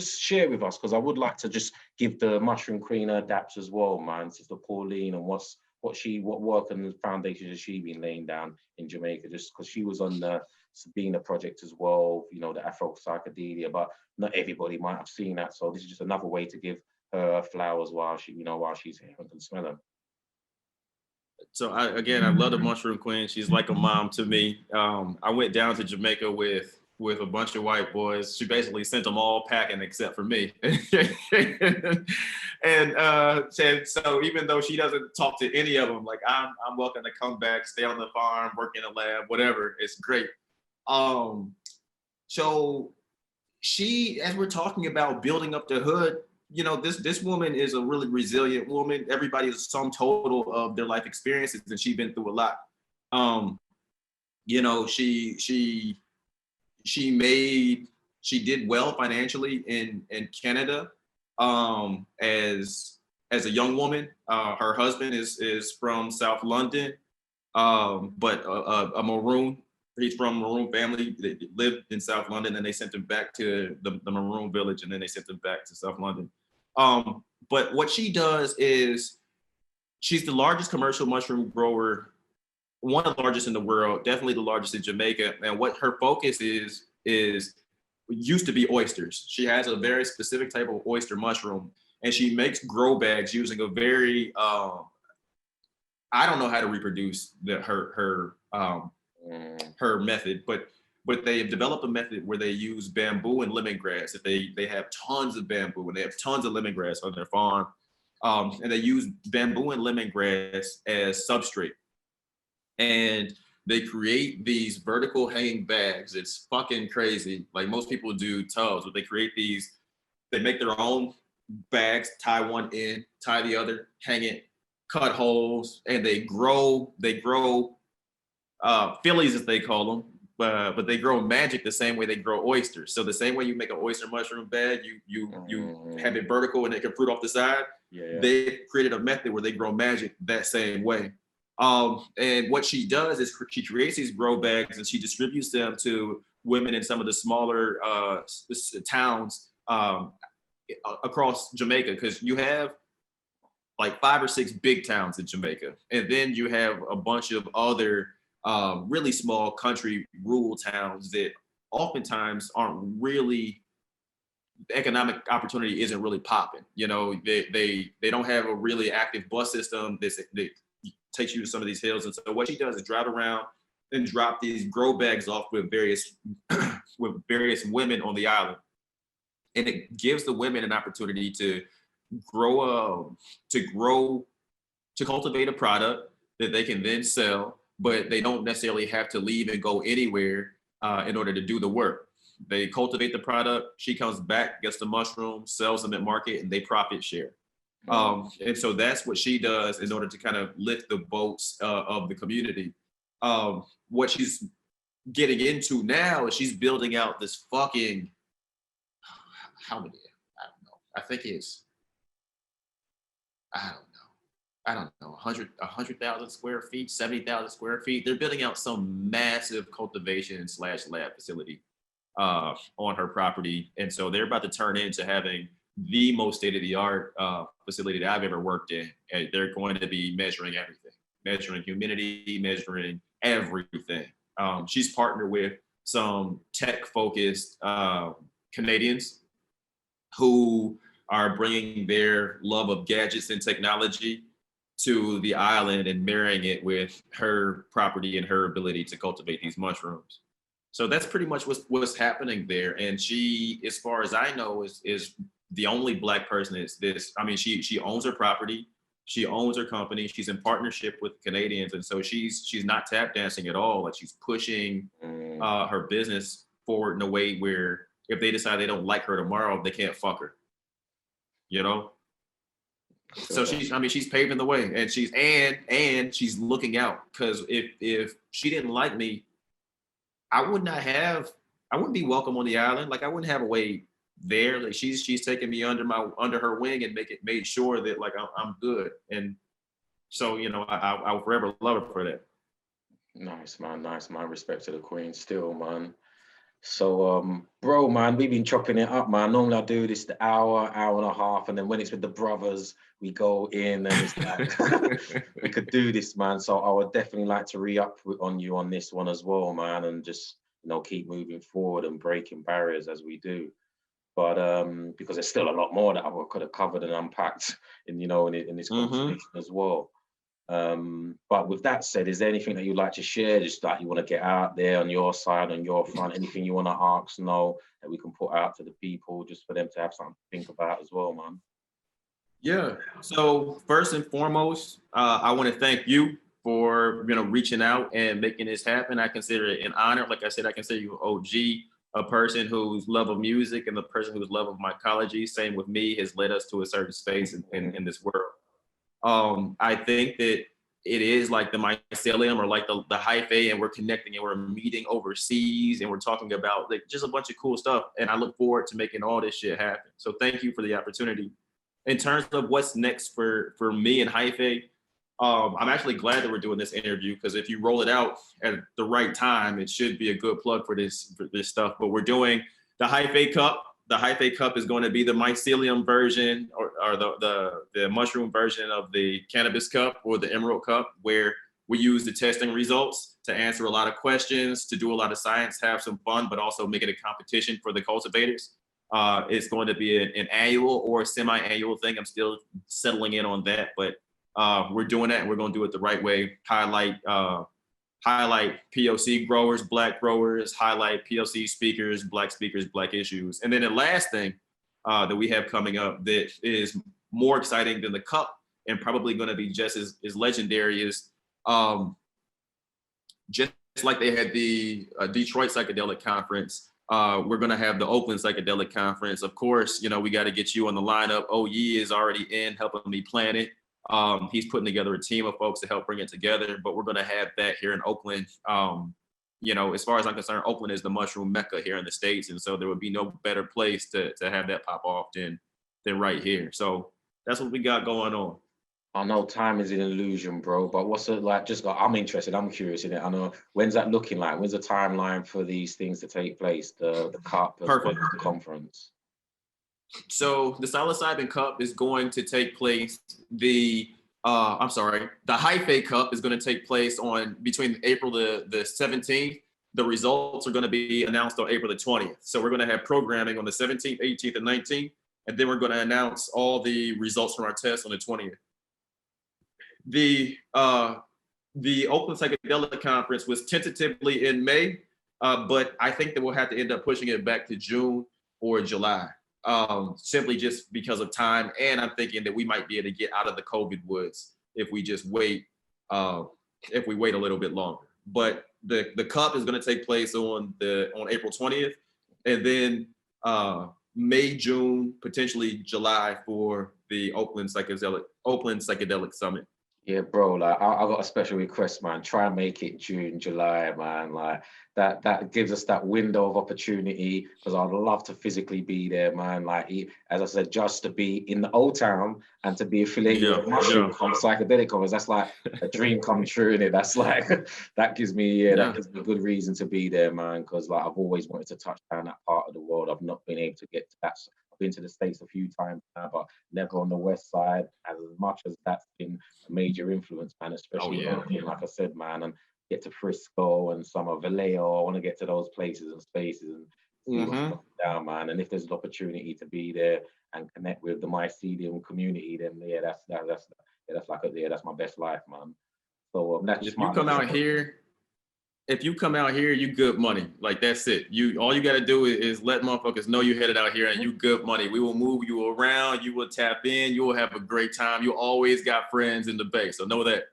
just share with us? Because I would like to just give the Mushroom Queen her daps as well, man. Sister Pauline, and what work and foundations has she been laying down in Jamaica? Just because she was on the Sabina project as well, you know, the Afro psychedelia, but not everybody might have seen that. So this is just another way to give her flowers while she's here and can smell them. So I love the Mushroom Queen. She's like a mom to me. I went down to Jamaica with a bunch of white boys. She basically sent them all packing except for me. and so even though she doesn't talk to any of them, like I'm welcome to come back, stay on the farm, work in a lab, whatever. It's great. So she, as we're talking about building up the hood, you know, this woman is a really resilient woman. Everybody is a sum total of their life experiences, and she's been through a lot. You know, she did well financially in Canada as a young woman. Her husband is from South London, but a Maroon. He's from a Maroon family. They lived in South London, and they sent him back to the Maroon village, and then they sent him back to South London. But what she does is she's the largest commercial mushroom grower, one of the largest in the world, definitely the largest in Jamaica. And what her focus is used to be oysters. She has a very specific type of oyster mushroom, and she makes grow bags using a very, I don't know how to reproduce her method, but they have developed a method where they use bamboo and lemongrass. If they have tons of bamboo and they have tons of lemongrass on their farm, and they use bamboo and lemongrass as substrate. And they create these vertical hanging bags. It's fucking crazy. Like most people do tubs, but they create these, they make their own bags, tie one end, tie the other, hang it, cut holes, and they grow fillies, as they call them, but they grow magic the same way they grow oysters. So the same way you make an oyster mushroom bed, you have it vertical and it can fruit off the side. Yeah. They created a method where they grow magic that same way. And what she does is she creates these grow bags and she distributes them to women in some of the smaller towns across Jamaica, because you have like 5 or 6 big towns in Jamaica, and then you have a bunch of other really small country rural towns that oftentimes aren't really, the economic opportunity isn't really popping. You know, they don't have a really active bus system that takes you to some of these hills. And so what she does is drive around and drop these grow bags off with various women on the island. And it gives the women an opportunity to cultivate a product that they can then sell, but they don't necessarily have to leave and go anywhere in order to do the work. They cultivate the product, she comes back, gets the mushrooms, sells them at market, and they profit share. And so that's what she does in order to kind of lift the boats of the community. What she's getting into now is she's building out this fucking, how many? I don't know. I think it's, I don't know, 100,000 square feet, 70,000 square feet. They're building out some massive cultivation / lab facility on her property. And so they're about to turn into having the most state-of-the-art facility that I've ever worked in. And they're going to be measuring everything, measuring humidity, measuring everything. She's partnered with some tech-focused Canadians who are bringing their love of gadgets and technology to the island and marrying it with her property and her ability to cultivate these mushrooms. So that's pretty much what's happening there. And she, as far as I know, is the only Black person is this. I mean, she owns her property, she owns her company, she's in partnership with Canadians. And so she's not tap dancing at all. Like, she's pushing her business forward in a way where if they decide they don't like her tomorrow, they can't fuck her, you know? So she's paving the way, and she's looking out, because if she didn't like me, I wouldn't be welcome on the island. Like, I wouldn't have a way there. Like, she's taking me under her wing and made sure that like I'm good. And so, you know, I'll forever love her for that. Nice man. Respect to the Queen still, man. So, bro, man, we've been chopping it up, man. Normally I do this the hour, hour and a half, and then when it's with the brothers, we go in and it's like we could do this, man. So I would definitely like to re-up on you on this one as well, man, and just keep moving forward and breaking barriers as we do. But because there's still a lot more that I could have covered and unpacked in this conversation as well. But with that said, is there anything that you'd like to share, just that you want to get out there on your side, on your front, anything you want to ask, know that we can put out to the people, just for them to have something to think about as well, man? Yeah. So first and foremost, I want to thank you for reaching out and making this happen. I consider it an honor. Like I said, I consider you an OG, a person whose love of music and the person whose love of mycology, same with me, has led us to a certain space in this world. I think that it is like the mycelium or like the hyphae, and we're connecting and we're meeting overseas and we're talking about like just a bunch of cool stuff. And I look forward to making all this shit happen. So thank you for the opportunity. In terms of what's next for me and Hyphae, I'm actually glad that we're doing this interview, because if you roll it out at the right time, it should be a good plug for this stuff. But we're doing the Hyphae Cup. The Hyphae Cup is going to be the mycelium version or the mushroom version of the cannabis cup or the emerald cup, where we use the testing results to answer a lot of questions, to do a lot of science, have some fun, but also make it a competition for the cultivators. It's going to be an annual or a semi-annual thing. I'm still settling in on that, but we're doing that, and we're going to do it the right way. Highlight POC growers, Black growers, highlight POC speakers, Black issues. And then the last thing that we have coming up that is more exciting than the cup and probably going to be just as legendary is just like they had the Detroit Psychedelic Conference. We're going to have the Oakland Psychedelic Conference. Of course, we got to get you on the lineup. OYE is already in, helping me plan it. He's putting together a team of folks to help bring it together, but we're going to have that here in Oakland. As far as I'm concerned, Oakland is the mushroom mecca here in the States. And so there would be no better place to have that pop off than right here. So that's what we got going on. I know time is an illusion, bro, but what's it like? I'm interested, I'm curious in it. I know, when's that looking like? When's the timeline for these things to take place, the cup as well as the conference? So the Psilocybin Cup is going to take place. The Hyphae Cup is going to take place between April the 17th. The results are going to be announced on April the 20th. So we're going to have programming on the 17th, 18th, and 19th, and then we're going to announce all the results from our tests on the 20th. The Oakland Psychedelic Conference was tentatively in May, but I think that we'll have to end up pushing it back to June or July. Simply just because of time, and I'm thinking that we might be able to get out of the COVID woods if we just wait. If we wait a little bit longer, but the cup is going to take place on April 20th, and then May, June, potentially July for the Oakland Psychedelic Summit. Yeah, bro, like I got a special request, man. Try and make it June, July, man. Like that gives us that window of opportunity, because I'd love to physically be there, man. Like, as I said, just to be in the old town and to be affiliated with Mushroom Psychedelic Conference, that's like a dream come true, innit? That's like that gives me that gives me a good reason to be there, man. Because like I've always wanted to touch down that part of the world. I've not been able to get to that. I've been to the States a few times now, but never on the West Side. As much as that's been a major influence, man, especially like I said, man, and get to Frisco and some of Vallejo. I want to get to those places and spaces and see what's going down, man. And if there's an opportunity to be there and connect with the mycelium community, then that's my best life, man. So that's just if you come out here, you good money. Like, that's it. All you got to do is let motherfuckers know you headed out here and you good money. We will move you around. You will tap in. You will have a great time. You always got friends in the Bay. So know that.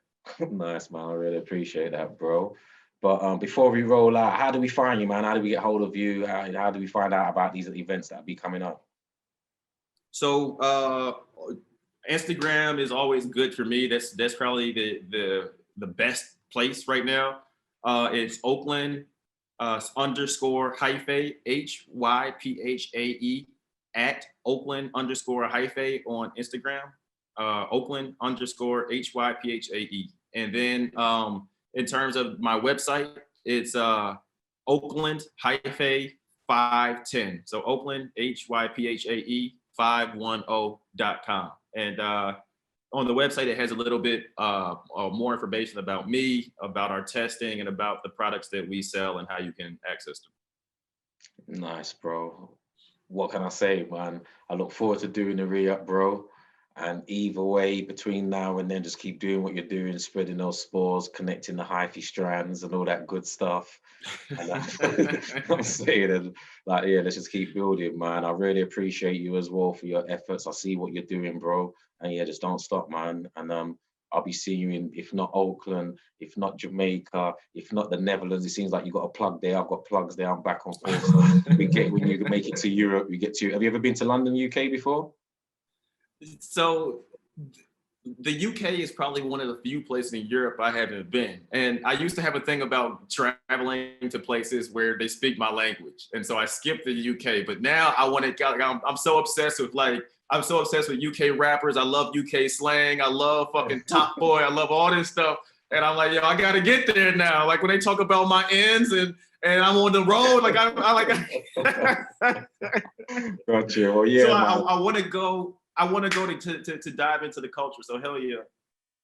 Nice, man. I really appreciate that, bro. But before we roll out, how do we find you, man? How do we get hold of you? How do we find out about these events that will be coming up? So Instagram is always good for me. That's probably the best place right now. It's Oakland _ Hyphae, HYPHAE, at Oakland _ Hyphae on Instagram. Oakland _ HYPHAE. And then in terms of my website, it's Oakland Hyphae 510. So Oakland, HYPHAE 510.com. And on the website, it has a little bit more information about me, about our testing, and about the products that we sell and how you can access them. Nice, bro. What can I say, man? I look forward to doing the re-up, bro. And either way, between now and then, just keep doing what you're doing, spreading those spores, connecting the hyphae strands and all that good stuff. And I'm saying, and like, yeah, let's just keep building, man. I really appreciate you as well for your efforts. I see what you're doing, bro. And yeah, just don't stop, man. And I'll be seeing you in, if not Oakland, if not Jamaica, if not the Netherlands. It seems like you got a plug there. I've got plugs there. I'm back and forth. So we get, when you make it to Europe, we get to. Have you ever been to London, UK before? So the UK is probably one of the few places in Europe I haven't been. And I used to have a thing about traveling to places where they speak my language. And so I skipped the UK, but now I want to, I'm so obsessed with I'm so obsessed with UK rappers. I love UK slang. I love fucking Top Boy. I love all this stuff. And I'm like, yo, I got to get there now. Like when they talk about my ends and I'm on the road, like I like. Gotcha. Well, yeah. So I want to go. I want to go to dive into the culture. So hell yeah.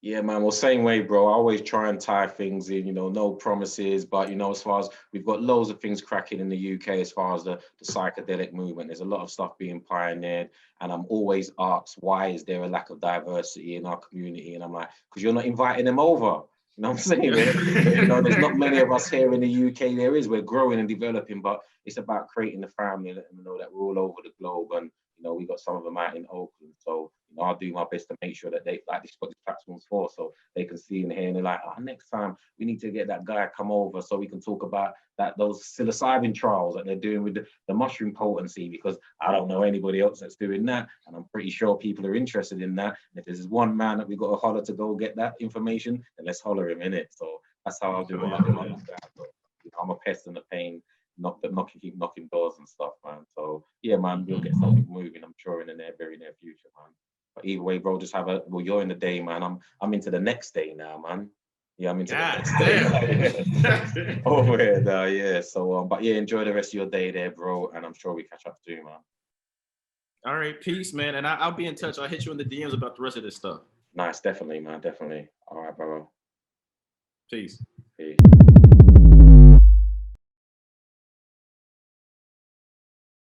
Yeah, man. Well, same way, bro. I always try and tie things in, no promises, but, as far as we've got loads of things cracking in the UK, as far as the psychedelic movement, there's a lot of stuff being pioneered. And I'm always asked, why is there a lack of diversity in our community? And I'm like, because you're not inviting them over. You know what I'm saying? There's not many of us here in the UK. There is, we're growing and developing, but it's about creating the family and letting them know that we're all over the globe. And, we got some of them out in Oakland. So, I'll do my best to make sure that they, like, this is what this platform's for, so they can see and hear, and they're like, next time we need to get that guy come over so we can talk about those psilocybin trials that they're doing with the mushroom potency, because I don't know anybody else that's doing that, and I'm pretty sure people are interested in that. And if there's one man that we got to holler to go get that information, then let's holler him in it. So that's how I'll do it. I'm a pest and a pain. Keep knocking doors and stuff, man. So yeah, man, we'll get something moving, I'm sure, in the very near future, man. But either way, bro, just you're in the day, man. I'm into the next day now, man. Yeah, I'm into the next day. Over here now, yeah. So but yeah, enjoy the rest of your day there, bro. And I'm sure we catch up soon, man. All right, peace, man. And I'll be in touch. I'll hit you in the DMs about the rest of this stuff. Nice, definitely, man, definitely. All right, bro. Peace. Peace.